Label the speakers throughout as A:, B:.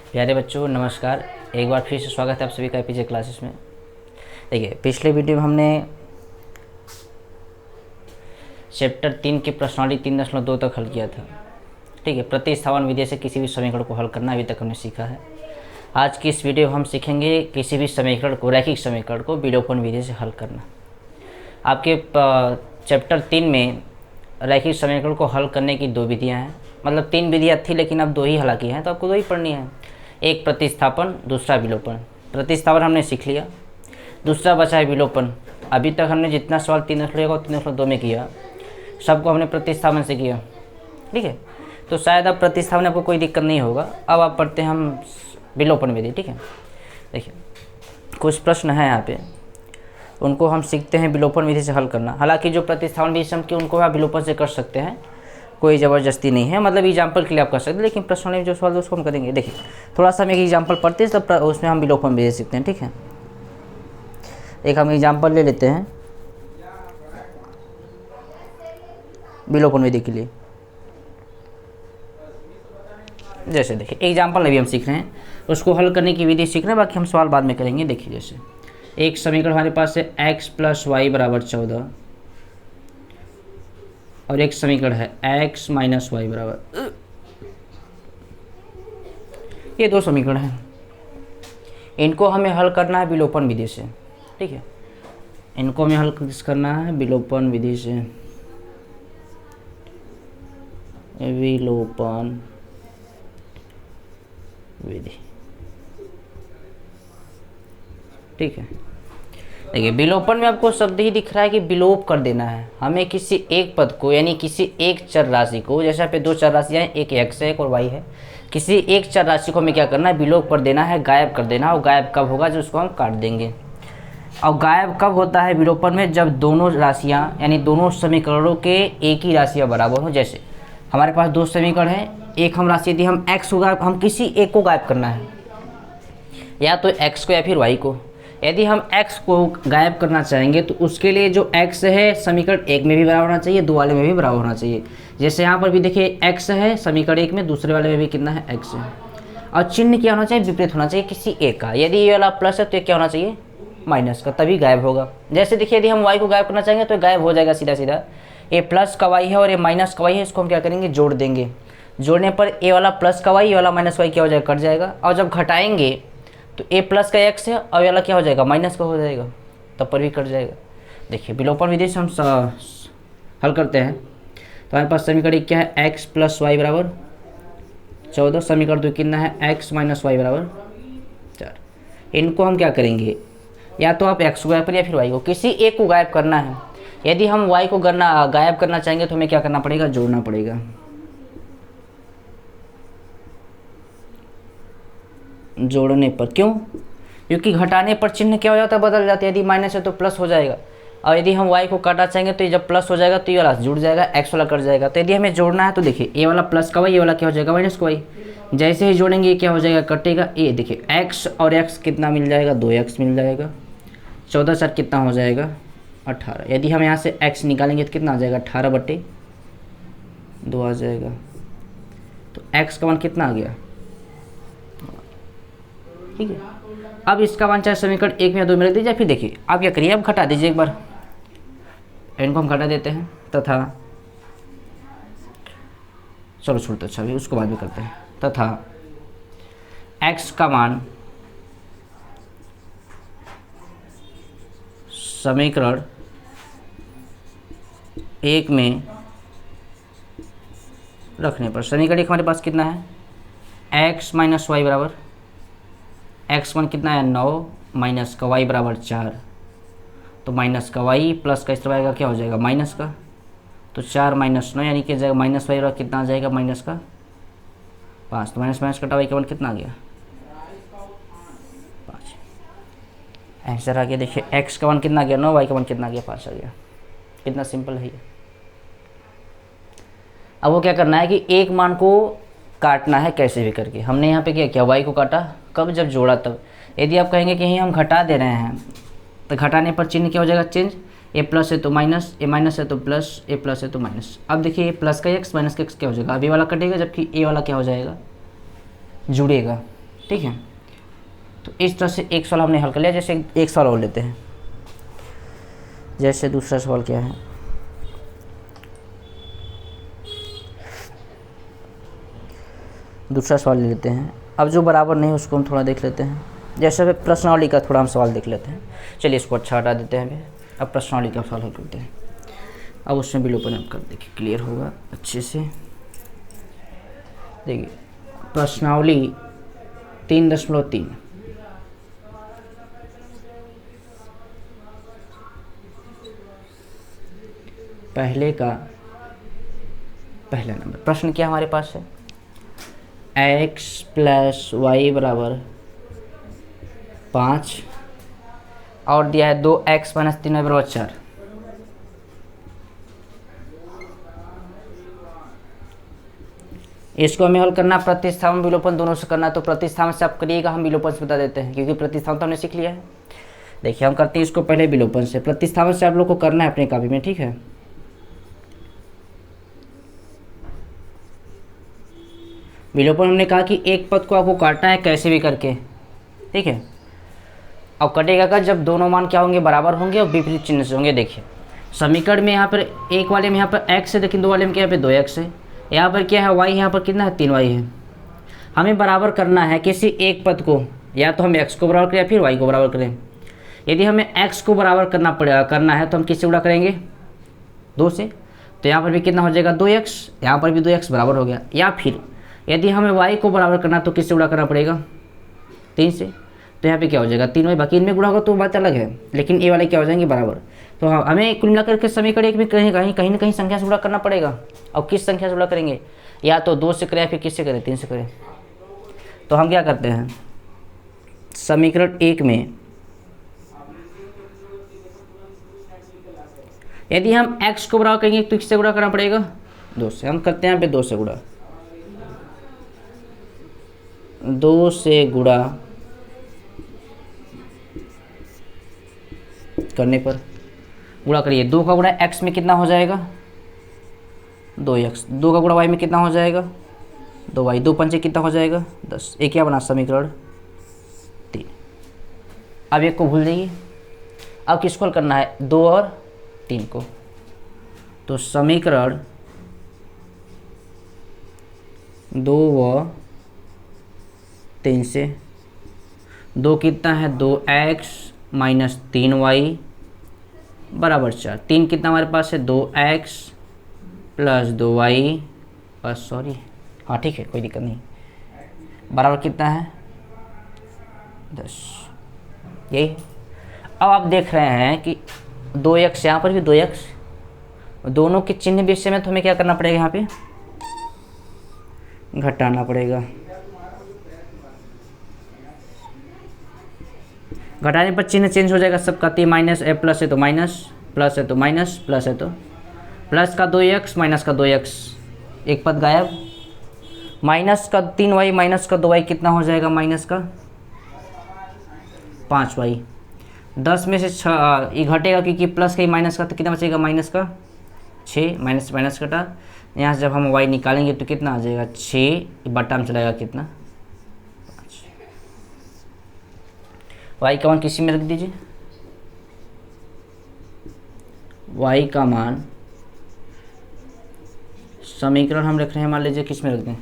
A: प्यारे बच्चों नमस्कार। एक बार फिर से स्वागत है आप सभी का एपीजे क्लासेस में। देखिए, पिछले वीडियो में हमने चैप्टर 3 की प्रश्नावली 3.2 तक हल किया था। ठीक है, प्रतिस्थापन विधि से किसी भी समीकरण को हल करना अभी तक हमने सीखा है। आज की इस वीडियो में हम सीखेंगे किसी भी समीकरण को, रैखिक समीकरण को विलोपन विधि से हल करना। आपके चैप्टर 3 में रैखिक समीकरण को हल करने की 2 विधियाँ हैं, मतलब 3 विधियाँ थी लेकिन अब 2 ही हालांकि हैं, तो आपको 2 ही पढ़नी है। एक प्रतिस्थापन, दूसरा विलोपन। प्रतिस्थापन हमने सीख लिया, दूसरा बचा है विलोपन। अभी तक हमने जितना सवाल 3.1 और 3.2 में किया सबको हमने प्रतिस्थापन से किया। ठीक है, तो शायद अब प्रतिस्थापन आपको कोई दिक्कत नहीं होगा। अब आप पढ़ते हैं हम विलोपन विधि। ठीक है, देखिए कुछ प्रश्न है यहाँ पे, उनको हम सीखते हैं विलोपन विधि से हल करना। हालांकि जो प्रतिस्थापन विधि से हम किए उनको आप विलोपन से कर सकते हैं, कोई ज़बरदस्ती नहीं है, मतलब एग्जाम्पल के लिए आप कर सकते हैं, लेकिन प्रश्न में जो सवाल है उसको हम करेंगे। देखिए थोड़ा सा हम एक एग्जाम्पल पढ़ते हैं, तब उसमें हम विलोपन विधि सीखते हैं। ठीक है, एक हम एग्जाम्पल ले लेते हैं विलोपन विधि के लिए। जैसे देखिए एग्जाम्पल अभी हम सीख रहे हैं, उसको हल करने की विधि सीख रहे हैं, बाकी हम सवाल बाद में करेंगे। देखिए जैसे एक समीकरण हमारे पास है x + y = 14 और एक समीकरण है x - y बराबर, ये 2 समीकरण हैं। इनको हमें हल करना है विलोपन विधि से। ठीक है, इनको हमें हल करना है विलोपन विधि से। विलोपन विधि। ठीक है, देखिए विलोपन में आपको शब्द ही दिख रहा है कि विलोप कर देना है। हमें किसी एक पद को, यानी किसी एक चर राशि को, जैसे यहाँ पे 2 चर राशियाँ हैं, एक x है एक और y है, किसी एक चर राशि को हमें क्या करना है, विलोप कर देना है, गायब कर देना है। और गायब कब होगा, जो उसको हम काट देंगे। और गायब कब होता है विलोपन में, जब दोनों राशियाँ यानी दोनों समीकरणों के एक ही राशियाँ बराबर हो। जैसे हमारे पास 2 समीकरण हैं, एक हम राशि यदि हम x को गायब, हम किसी एक को गायब करना है, या तो x को या फिर y को। यदि हम x को गायब करना चाहेंगे तो उसके लिए जो x है समीकरण 1 में भी बराबर होना चाहिए, 2 वाले में भी बराबर होना चाहिए। जैसे यहाँ पर भी देखिए x है समीकरण 1 में, दूसरे वाले में भी कितना है, x है। और चिन्ह क्या होना चाहिए, विपरीत होना चाहिए किसी एक का। यदि ये वाला प्लस है तो ये क्या होना चाहिए, माइनस का, तभी गायब होगा। जैसे देखिए यदि हम y को गायब करना चाहेंगे तो गायब हो जाएगा सीधा सीधा। ये प्लस का y है और ये माइनस का y है, इसको हम क्या करेंगे, जोड़ देंगे। जोड़ने पर ए वाला प्लस का y, ये वाला माइनस y क्या हो जाएगा, कट जाएगा। और जब घटाएंगे तो a प्लस का x है और ये वाला क्या हो जाएगा, माइनस का हो जाएगा, तब पर भी कट जाएगा। देखिए विलोपन विधि से हम हल करते हैं। तो हमारे पास समीकरण क्या है, x + y = 14। समीकरण 2 कितना है, x - y = 4। इनको हम क्या करेंगे, या तो आप x को गायब करें या फिर y को, किसी एक को गायब करना है। यदि हम y को गायब करना चाहेंगे तो हमें क्या करना पड़ेगा, जोड़ना पड़ेगा। जोड़ने पर, क्यों, क्योंकि घटाने पर चिन्ह क्या हो जाता है, बदल जाता है। यदि माइनस है तो प्लस हो जाएगा, और यदि हम y को काटना चाहेंगे तो ये जब प्लस हो जाएगा तो ये वाला जुड़ जाएगा, x वाला कट जाएगा। तो यदि हमें जोड़ना है तो देखिए ये वाला प्लस का y, ये वाला क्या हो जाएगा, माइनस का y। जैसे ही जोड़ेंगे ये क्या हो जाएगा, कटेगा। ये देखिए x और x कितना मिल जाएगा, 2x मिल जाएगा। 14 4 कितना हो जाएगा, 18। यदि हम यहाँ से x निकालेंगे तो कितना आ जाएगा, 18/2 आ जाएगा। तो x का मान कितना आ गया। ठीक है, अब इसका मान चाहे समीकरण 1 में या 2 में रख दीजिए। फिर देखिए आप क्या करिए, अब घटा दीजिए एक बार, इनको हम घटा देते हैं तथा, चलो छोड़ते, अच्छा अभी उसको बाद में करते हैं। तथा x का मान समीकरण 1 में रखने पर, समीकरण 1 हमारे पास कितना है, x - y बराबर, x मान कितना है 9, माइनस का y बराबर 4। तो माइनस का y प्लस का इस तरह आएगा, क्या हो जाएगा, माइनस का। तो 4 - 9 यानी कि जाएगा माइनस y बराबर कितना आ जाएगा, माइनस का 5। तो माइनस माइनस कटा y का मान कितना आ गया, 5। आंसर आ गया। देखिए x का मान कितना आ गया 9, y का मान कितना आ गया 5 आ गया। कितना सिंपल है ये। अब वो क्या करना है कि एक मान को काटना है कैसे भी करके। हमने यहाँ पे क्या किया, y को काटा, कब, जब जोड़ा तब। यदि आप कहेंगे कि यहीं हम घटा दे रहे हैं तो घटाने पर चिन्ह क्या हो जाएगा, चेंज। ए प्लस है तो माइनस, ए माइनस है तो प्लस, ए प्लस है तो माइनस। अब देखिए ए प्लस का एक्स माइनस का एक्स क्या हो जाएगा, अब ये वाला कटेगा, जबकि ए वाला क्या हो जाएगा, जुड़ेगा। ठीक है। तो इस तरह से एक सवाल हमने हल कर लिया। जैसे एक सवाल और लेते हैं, जैसे दूसरा सवाल क्या है, दूसरा सवाल ले लेते हैं। अब जो बराबर नहीं उसको हम थोड़ा देख लेते हैं। जैसे प्रश्नावली का थोड़ा हम सवाल देख लेते हैं। चलिए इसको अच्छा हटा देते हैं। अब प्रश्नावली का सवाल हल करते हैं। अब उसमें विलोपन हम कर देखिए, क्लियर होगा अच्छे से। देखिए प्रश्नावली 3.3, पहले का पहला नंबर प्रश्न क्या हमारे पास है, x + y = 5 और दिया है 2x - 3y = 4। इसको हमें हल करना प्रतिस्थापन विलोपन दोनों से करना। तो प्रतिस्थापन से आप करिएगा, हम विलोपन से बता देते हैं क्योंकि प्रतिस्थापन तो हमने सीख लिया है। देखिए हम करते हैं इसको पहले विलोपन से। प्रतिस्थापन से आप लोग को करना है अपने कॉपी में, ठीक है। विलोपन हमने कहा कि एक पद को आपको काटना है कैसे भी करके, ठीक है। अब कटेगा का जब दोनों मान क्या होंगे, बराबर होंगे और विपरीत चिन्ह से होंगे। देखिए समीकरण में यहाँ पर एक वाले में यहाँ पर x है, लेकिन दो वाले में क्या है, 2x है। यहाँ पर क्या है, y, यहाँ पर कितना है, 3y है। हमें बराबर करना है किसी एक पद को, या तो हम x को बराबर करें या फिर y को बराबर करें। यदि हमें x को बराबर करना है तो हम किससे गुणा करेंगे, 2 से। तो यहाँ पर भी कितना हो जाएगा, 2x, यहाँ पर भी 2x बराबर हो गया। या फिर यदि हमें y को बराबर करना तो किससे गुणा करना पड़ेगा, 3 से। तो यहाँ पे क्या हो जाएगा, 3y। बाकी इनमें गुणा होगा तो बात अलग है, लेकिन ये वाले क्या हो जाएंगे, बराबर। तो हमें कुल मिलाकर के समीकरण एक में कहीं ना कहीं संख्या से गुणा करना पड़ेगा। और किस संख्या से गुणा करेंगे, या तो 2 से करें या फिर किससे करें, 3 से करें। तो हम क्या करते हैं, समीकरण 1 में यदि हम x को बराबर करेंगे तो किससे गुणा करना पड़ेगा, 2 से। हम करते हैं यहाँ पे 2 से गुणा, 2 से गुणा करने पर गुणा करिए, 2 का गुणा x में कितना हो जाएगा, 2x। 2 का गुणा y में कितना हो जाएगा, 2y। 2 पंचे कितना हो जाएगा, 10। एक क्या बना, समीकरण 3। अब एक को भूल जाइए। अब किसको हल करना है, 2 और 3 को। तो समीकरण 2 व 3 से 2 कितना है, 2x - 3y = 4। 3 कितना हमारे पास है, 2x + 2y, सॉरी हाँ ठीक है कोई दिक्कत नहीं, बराबर कितना है, 10। यही है। अब आप देख रहे हैं कि 2x, यहाँ पर भी 2x, दोनों के चिन्ह विषय में तो हमें क्या करना पड़ेगा, यहाँ पे घटाना पड़ेगा। घटाने पर चिन्ह चेंज हो जाएगा सबका। t माइनस है, प्लस है तो माइनस, प्लस है तो माइनस, प्लस है तो प्लस का 2x, माइनस का 2x, एक पद गायब। माइनस का 3y, माइनस का 2y कितना हो जाएगा, माइनस का 5y। 10 में से 6 ये घटेगा क्योंकि प्लस का ही माइनस का, तो कितना बचेगा, माइनस का 6। माइनस माइनस कटा, यहाँ से जब हम y निकालेंगे तो कितना आ जाएगा, 6 बटा में चलाएगा कितना, y का मान किसी में रख दीजिए। y का मान समीकरण हम रख रहे हैं, मान लीजिए किस में रख दें,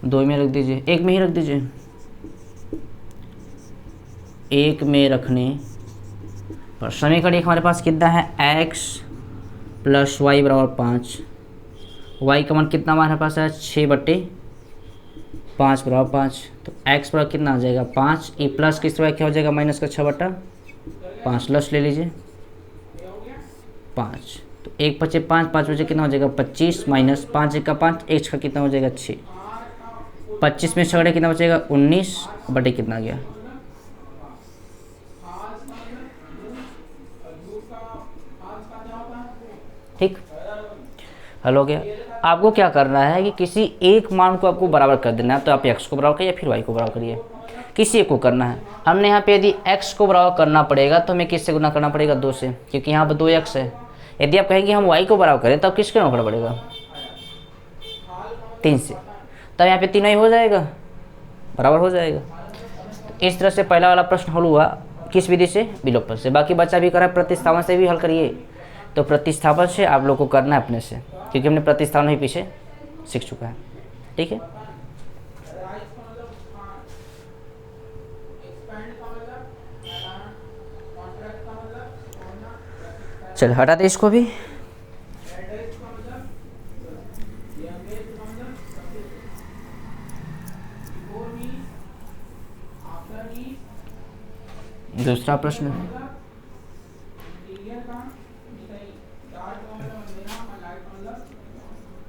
A: 2 में रख दीजिए, 1 में ही रख दीजिए। 1 में रखने पर समीकरण 1 हमारे पास कितना है, x + y = 5। y का मान कितना हमारे पास है, 6/5 = 5। तो x बराबर कितना आ जाएगा, 5। ये प्लस किस तरह क्या हो जाएगा, माइनस का 6/5। लस ले लीजिए 5। तो 1 बचे 5, 5 बचे कितना हो जाएगा, 25 माइनस 5 1 का 5, 1 का कितना हो जाएगा, 6। 25 में 6 कितना बचेगा, 19 बटे कितना आ गया, ठीक हल हो गया। आपको क्या करना है कि किसी एक मान को आपको बराबर कर देना है। तो आप x को बराबर करिए या फिर y को बराबर करिए, किसी एक को करना है। हमने यहाँ पे यदि x को बराबर करना पड़ेगा तो हमें किससे गुना करना पड़ेगा, 2 से, क्योंकि यहाँ पर 2x है। यदि आप कहेंगे हम y को बराबर करें तब किसके गुना करना पड़ेगा, 3 से। तब यहाँ पे 3y हो जाएगा, बराबर हो जाएगा। इस तरह से पहला वाला प्रश्न हल हुआ किस विधि से, विलोपन से। बाकी बच्चा भी करा प्रतिस्थापन से भी हल करिए। तो प्रतिस्थापन से आप लोग को करना है अपने से, क्योंकि हमने प्रतिस्थापन ही पीछे सीख चुका है। ठीक है, चल हटा दे इसको भी। दूसरा प्रश्न,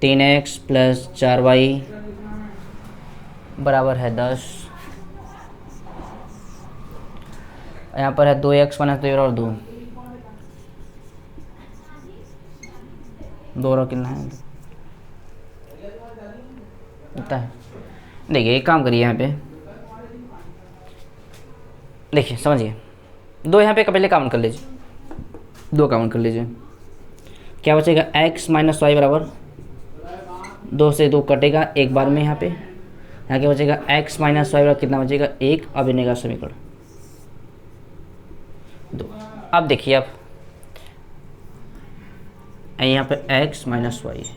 A: 3x प्लस 4y बराबर है 10। यहाँ पर है 2x माइनस 2 और 2 और कितना है, इतना है। देखिए एक काम करिए, यहाँ पे देखिए समझिए, 2 यहाँ पे पहले काउंट कर लीजिए, 2 काउंट कर लीजिए। क्या बचेगा, x माइनस वाई बराबर 2 से 2 कटेगा एक बार में। यहाँ पे यहाँ क्या बचेगा, x माइनस वाई बराबर कितना बचेगा, 1। अब इन्हें का समीकरण 2। अब देखिए आप यहाँ पे x माइनस वाई है,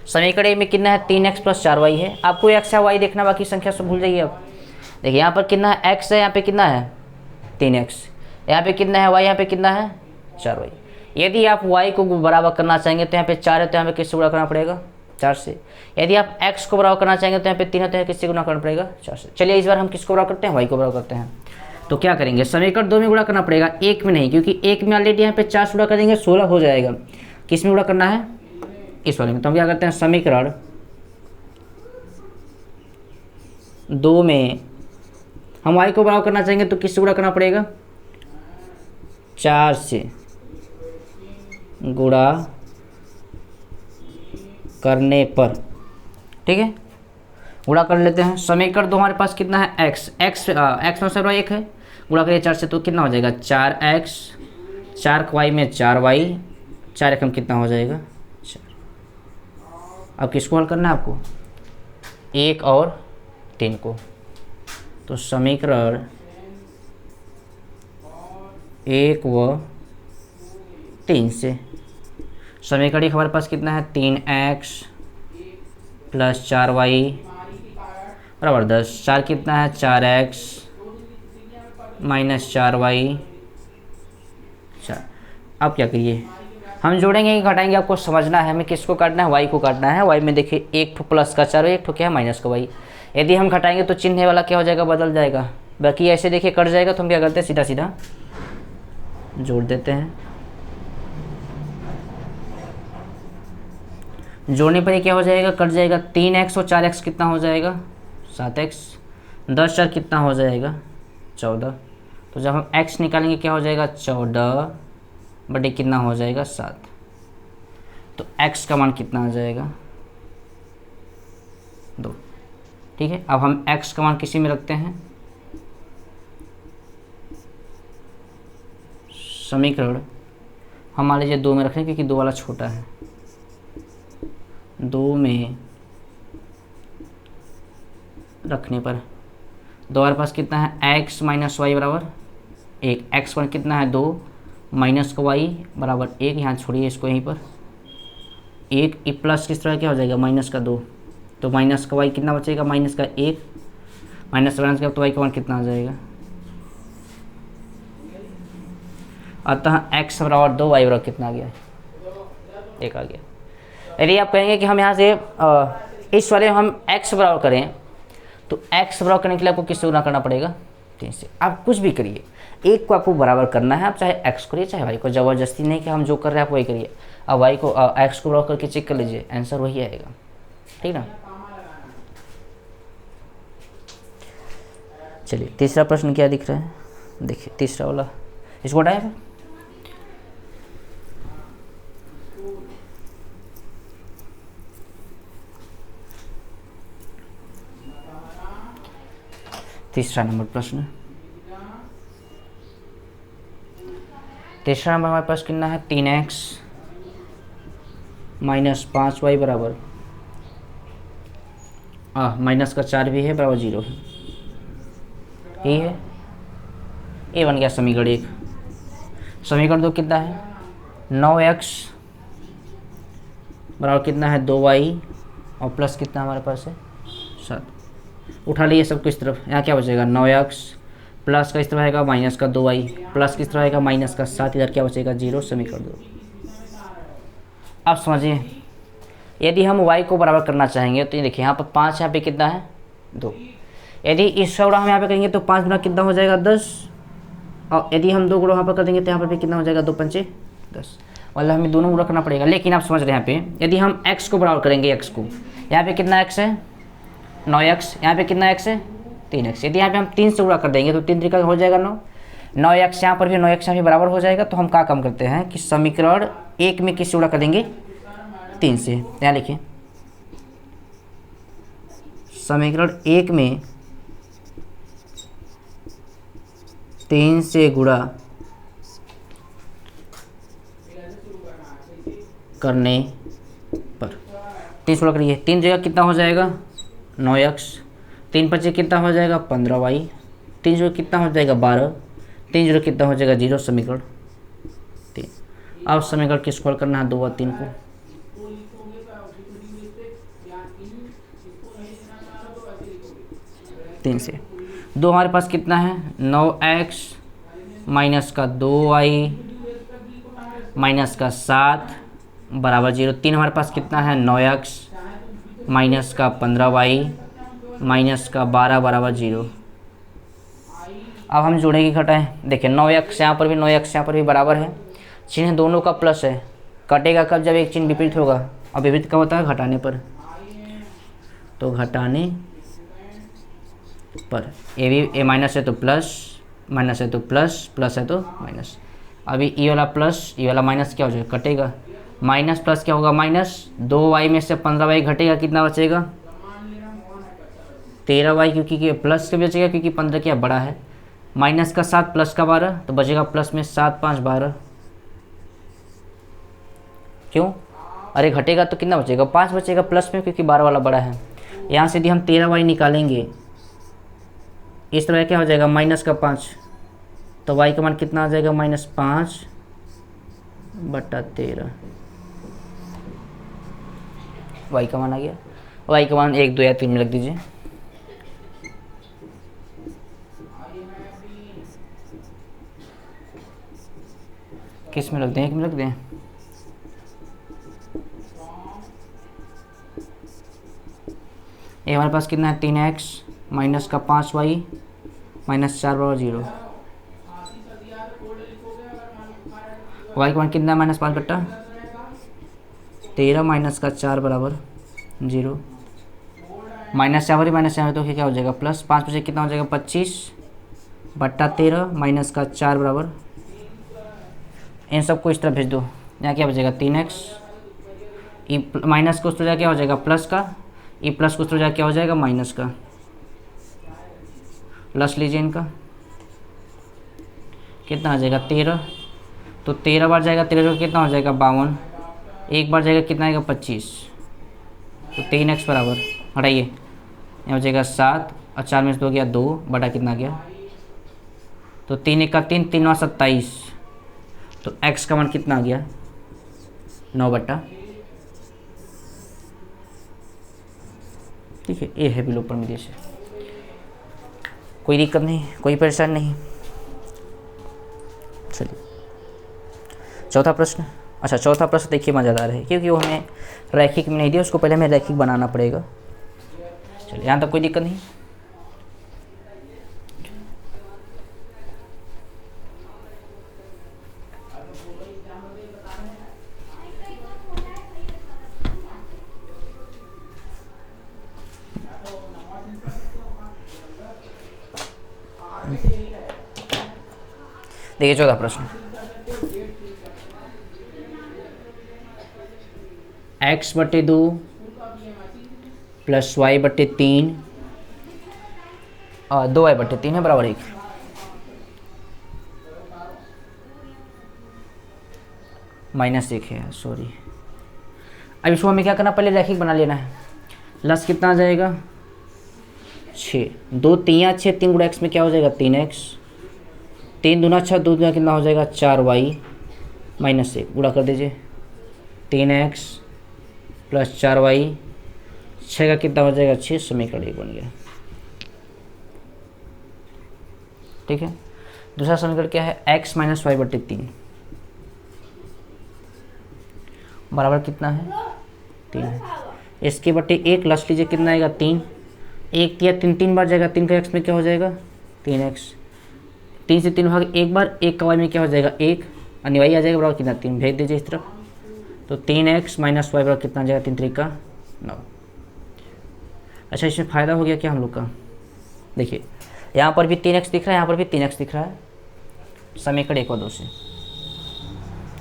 A: समीकरण में कितना है, 3x प्लस 4y है। आपको x या y देखना, बाकी संख्या सब भूल जाइए आप। देखिए यहाँ पर कितना है, x है, यहाँ पे कितना है 3x, यहाँ पे कितना है y, यहाँ पे कितना है 4y। यदि आप y को बराबर करना चाहेंगे तो यहाँ पे 4 है, तो यहाँ पे किससे गुणा करना पड़ेगा, 4 से। यदि आप x को बराबर करना चाहेंगे तो यहाँ पे 3 है, तो यहाँ किससे गुणा करना पड़ेगा, 4 से। चलिए इस बार हम किसको बराबर करते हैं, y को बराबर करते हैं। तो क्या करेंगे, समीकरण 2 में गुणा करना पड़ेगा, 1 में नहीं, क्योंकि 1 में ऑलरेडी यहाँ पे 4 से गुणा कर देंगे 16 हो जाएगा। किस में गुणा करना है, इस वाले में। तो हम क्या करते हैं, समीकरण 2 में हम y को बराबर करना चाहेंगे तो किससे गुणा करना पड़ेगा, 4 से गुणा करने पर। ठीक है, गुणा कर लेते हैं। समीकरण 2 हमारे पास कितना है, x में सब 1 है, गुणा करिए 4 से तो कितना हो जाएगा, 4x, 4y में 4y, 4 एकम कितना हो जाएगा 4। अब किसको हल करना है आपको, 1 और 3 को। तो समीकरण 1 व 3 से, समीकरण 1 हमारे पास कितना है, 3x प्लस 4y बराबर 10। 4 कितना है, 4x माइनस 4y 4। अब क्या करिए, हम जोड़ेंगे कि घटाएंगे, आपको समझना है। हमें किसको काटना है, y को काटना है। y में देखिए एक ठो प्लस का 4, एक ठो क्या है माइनस का y। यदि हम घटाएंगे तो चिन्ह वाला क्या हो जाएगा, बदल जाएगा। बाकी ऐसे देखिए कट जाएगा, तो हम क्या करते हैं, सीधा सीधा जोड़ देते हैं। जोड़ने पर ये क्या हो जाएगा, कट जाएगा। 3x और 4x कितना हो जाएगा, 7x। 10 4 कितना हो जाएगा, 14। तो जब हम x निकालेंगे क्या हो जाएगा, 14 बटे कितना हो जाएगा, 7। तो x का मान कितना आ जाएगा, 2। ठीक है, अब हम x का मान किसी में रखते हैं, समीकरण हम मान लीजिए 2 में रखें, क्योंकि 2 वाला छोटा है। 2 में रखने पर 2 हमारे पास कितना है, x माइनस वाई बराबर 1। x पर कितना है, 2 माइनस का y बराबर 1। यहाँ छोड़िए इसको, यहीं पर 1 प्लस किस तरह क्या हो जाएगा, माइनस का 2। तो माइनस का y कितना बचेगा, माइनस का 1। माइनस का तो y का मान कितना आ जाएगा, अतः x बराबर 2, y बराबर कितना आ गया, 1 आ गया। यदि आप कहेंगे कि हम यहाँ से इस वाले हम x बराबर करें, तो x बराबर करने के लिए आपको किससे गुणा करना पड़ेगा, 3 से। आप कुछ भी करिए, एक को आपको बराबर करना है। आप चाहे x करिए चाहे y को, ज़बरदस्ती नहीं कि हम जो कर रहे हैं आप वही करिए। अब y को x को बराबर करके चेक कर लीजिए, आंसर वही आएगा। ठीक ना। चलिए तीसरा प्रश्न क्या दिख रहा है, देखिए तीसरा वाला, इसको हटाएं। तीसरा नंबर प्रश्न, तीसरा नंबर हमारे पास कितना है, 3x माइनस 5y बराबर माइनस का 4 भी है, बराबर 0 है। यही है, ये बन गया समीकरण 1। समीकरण 2 कितना है, 9x बराबर कितना है 2y और प्लस कितना हमारे पास है 7। उठा लिए सबको इस तरफ, यहाँ क्या बचेगा 9x प्लस का इस तरफ आएगा माइनस का 2y प्लस किस तरह आएगा माइनस का 7, इधर क्या बचेगा 0। समीकरण 2। अब समझिए, यदि हम y को बराबर करना चाहेंगे तो ये देखिए यहाँ पर 5, यहाँ पे कितना है 2। यदि इस गुणा हम यहाँ पे करेंगे तो 5 गुना कितना हो जाएगा 10, और यदि हम 2 गुणा यहाँ पर कर देंगे तो यहाँ पर भी कितना हो जाएगा 2 पंचे 10। मतलब हमें दोनों गुणा करना पड़ेगा। लेकिन आप समझ रहे हैं यहाँ पे, यदि हम x को बराबर करेंगे, x को यहाँ पे कितना x है 9x, यहाँ पे कितना x है 3x। यदि यहाँ पे हम 3 से गुणा कर देंगे तो 3 तरीका हो जाएगा 9x, यहाँ पर भी 9x यहाँ भी बराबर हो जाएगा। तो हम क्या काम करते हैं कि समीकरण 1 में किससे गुणा कर देंगे 3 से। यहाँ लिखिए, समीकरण 1 में 3 से गुणा करने पर 3 से गुणा करिए, 3 जगह कितना हो जाएगा 9x, 3 पचे कितना हो जाएगा 15y, 3 जगह कितना हो जाएगा 12, 3 जगह कितना हो जाएगा 0। समीकरण 3। अब समीकरण किसको हल करना है 2 और 3 को। तीन से 2 हमारे पास कितना है 9x माइनस का 2y माइनस का 7 बराबर 0। 3 हमारे पास कितना है 9x माइनस का 15y माइनस का 12 बराबर 0। अब हम जोड़ेंगे घटाएं, देखिए 9x यहाँ पर भी 9x यहाँ पर भी बराबर है, चिन्ह दोनों का प्लस है। कटेगा कब, जब एक चिन्ह विपरीत होगा। और विपरीत कब होता है घटाने पर, तो घटाने पर ए भी ए माइनस है तो प्लस, माइनस है तो प्लस, प्लस है तो माइनस। अभी ई वाला प्लस ई वाला माइनस क्या हो जाएगा कटेगा, माइनस प्लस क्या होगा माइनस, 2y में से 15y घटेगा कितना बचेगा 13y, क्योंकि प्लस के बचेगा क्योंकि 15 क्या बड़ा है। माइनस का 7 प्लस का 12 तो बचेगा प्लस में 7 5 12। क्यों, अरे घटेगा तो कितना बचेगा 5 बचेगा प्लस में, क्योंकि 12 वाला बड़ा है। यहाँ से यदि हम 13y निकालेंगे इस तरह क्या हो जाएगा माइनस का 5, तो y का मान कितना आ जाएगा -5 बटा 13। y का मान आ गया, y का मान 1 2 या 3 में रख दीजिए। किस में रख दें, 1 में रख दें। ये हमारे पास कितना है 3x माइनस का 5y माइनस 4 बराबर 0। y का मान कितना है -5 बट्टा 13 माइनस का 4 बराबर 0। माइनस 4 माइनस 4 तो क्या हो जाएगा प्लस, 5 बचे कितना हो जाएगा 25 बट्टा 13 माइनस का 4 बराबर। इन सबको इस तरफ भेज दो, यहाँ क्या बचेगा 3x, ई माइनस को उस तरह क्या हो जाएगा प्लस का, ई प्लस को उस तरह क्या हो जाएगा माइनस का। प्लस लीजिए इनका, कितना आ जाएगा 13, तो 13 बार जाएगा 13 कितना हो जाएगा 52, एक बार जाएगा कितना आएगा 25, तो 3x बराबर हटाइए यहाँ हो जाएगा 7 और 4 में से 2 गया 2 बटा कितना गया, तो 3 1 का 3 3 9 27, तो x का मान कितना आ गया 9 बटा। ठीक है, ये है विलोपन विधि से, कोई दिक्कत नहीं, कोई परेशानी नहीं। चलिए चौथा प्रश्न। अच्छा चौथा प्रश्न देखिए मज़ेदार है, क्योंकि वो हमें रैखिक में नहीं दिया, उसको पहले हमें रैखिक बनाना पड़ेगा। चलिए यहाँ तक कोई दिक्कत नहीं। देखिए चौथा प्रश्न, x बटे 2 प्लस y बटे 3 और 2y बटे 3 है बराबर 1। -1 है, सॉरी। अब इसको हमें क्या करना, पहले रैखिक बना लेना है। लस कितना आ जाएगा 6, 2 3 6, 3 गुणा एक्स में क्या हो जाएगा 3x, 3 दूना 6, 2 दूना कितना हो जाएगा 4y माइनस 1, गुणा कर दीजिए 3x प्लस 4y, 6 का कितना हो जाएगा 6, समीकरण 1 बन गया। ठीक है, दूसरा समीकरण क्या है, x माइनस वाई बटे 3 बराबर कितना है 3 है। इसके बटे 1 लस लीजिए कितना आएगा 3, 1 या 3 3 बार जाएगा, 3 का x में क्या हो जाएगा 3x, 3 से 3 भाग 1 बार, 1 का y में क्या हो जाएगा 1, अनिवार्य आ जाएगा बराबर कितना 3, भेज दीजिए इस तरफ। तो 3x माइनस वाई बराबर कितना आ जाएगा 3 3 का 9। अच्छा, इसमें फ़ायदा हो गया क्या हम लोग का, देखिए यहाँ पर भी 3x दिख रहा है, यहाँ पर भी 3x दिख रहा है, समीकरण 1 और 2 से,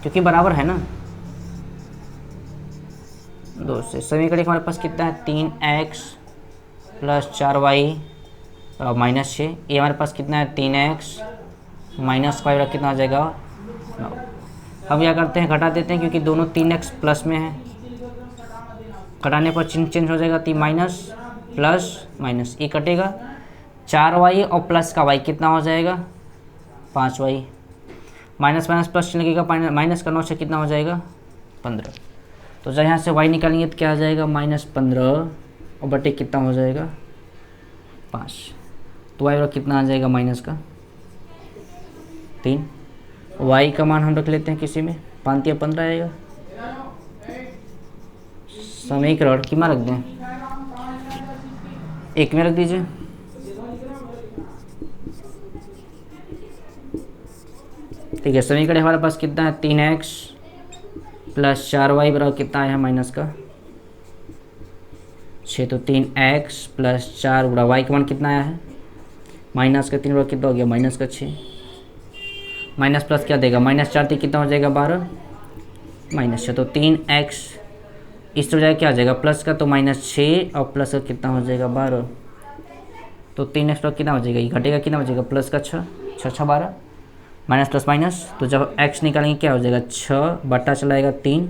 A: क्योंकि बराबर है ना 2 से। समीकरण 1 हमारे पास कितना है 3x प्लस 4y माइनस 6, ये हमारे पास कितना है 3x माइनस वाई कितना आ जाएगा 9। हम क्या करते हैं, घटा देते हैं, क्योंकि दोनों 3x प्लस में है, घटाने पर चिन्ह चेंज हो जाएगा, 3 माइनस प्लस माइनस, ये कटेगा 4y और प्लस का y कितना हो जाएगा 5y, माइनस माइनस प्लस चिन्ह लगेगा, माइनस का 9 से कितना हो जाएगा 15। तो जब यहाँ से y निकालेंगे तो क्या आ जाएगा -15 और बटे कितना हो जाएगा 5, तो y बराबर कितना आ जाएगा माइनस का 3, y का मान हम रख लेते हैं किसी में, 5 या 15 आएगा। समीकरण कि रख दें 1 में रख दीजिए, ठीक है। समीकरण हमारे पास कितना है 3x प्लस 4y बराबर कितना आया है माइनस का 6, तो 3x प्लस 4 गुणा y का मान कितना आया है माइनस का 3 बराबर कितना हो गया माइनस का 6, माइनस प्लस क्या देगा -4 कितना हो जाएगा 12 माइनस 6, तो 3x इस तरह जाएगा क्या आ जाएगा प्लस का, तो -6 और प्लस का कितना हो जाएगा 12, तो 3x प्लस कितना हो जाएगा, ये घटेगा कितना हो जाएगा प्लस का 6, 6 6 12 माइनस प्लस माइनस, तो जब x निकालेंगे क्या हो जाएगा 6 बटा चलाएगा 3,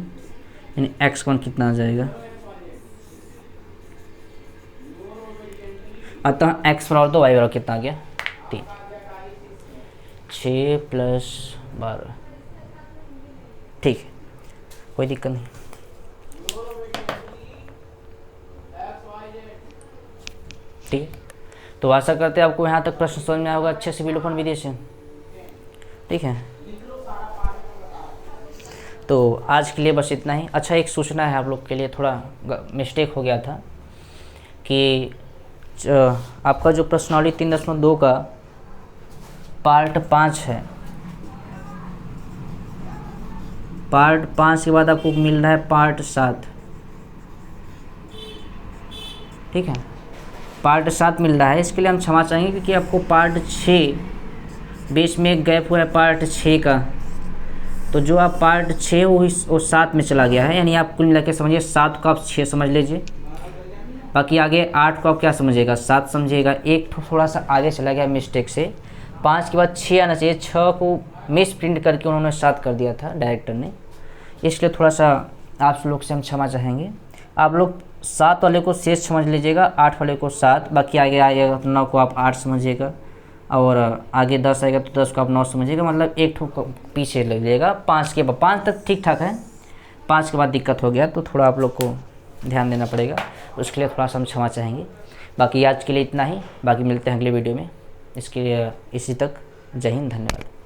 A: यानी x मान कितना आ जाएगा, अतः x बराबर तो y बराबर कितना आ गया 3, 6 प्लस 12, ठीक है, कोई दिक्कत नहीं। ठीक है, तो आशा करते हैं आपको यहाँ तक प्रश्न समझ में आया होगा अच्छे से विलोपन विधि से। ठीक है, तो आज के लिए बस इतना ही। अच्छा, एक सूचना है आप लोग के लिए, थोड़ा मिस्टेक हो गया था कि आपका जो प्रश्नावली 3.2 का पार्ट 5 है, पार्ट 5 के बाद आपको मिल रहा है पार्ट 7। ठीक है, पार्ट 7 मिल रहा है, इसके लिए हम क्षमा चाहेंगे क्योंकि आपको पार्ट 6 बीच में एक गैप हुआ है पार्ट 6 का, तो जो आप पार्ट 6 वो 7 में चला गया है, यानी आप कुल मिला के समझिए 7 को आप 6 समझ लीजिए, बाकी आगे 8 को आप क्या समझिएगा 7 समझिएगा। एक थोड़ा सा आगे चला गया मिस्टेक से, 5 के बाद 6 आना चाहिए, 6 को मिस प्रिंट करके उन्होंने 7 कर दिया था डायरेक्टर ने, इसलिए थोड़ा सा आप लोग से हम क्षमा चाहेंगे। आप लोग 7 वाले को शेष समझ लीजिएगा, 8 वाले को 7, बाकी आगे आएगा 9 को आप 8 समझिएगा, और आगे 10 आएगा तो 10 को आप 9 समझिएगा, मतलब एक ठो पीछे ले लीजिएगा। 5 के बाद 5 तक ठीक ठाक है, 5 के बाद दिक्कत हो गया तो थोड़ा आप लोग को ध्यान देना पड़ेगा, उसके लिए थोड़ा सा हम क्षमा चाहेंगे। बाकी आज के लिए इतना ही, बाकी मिलते हैं अगले वीडियो में, इसके लिए इसी तक, जय हिंद, धन्यवाद।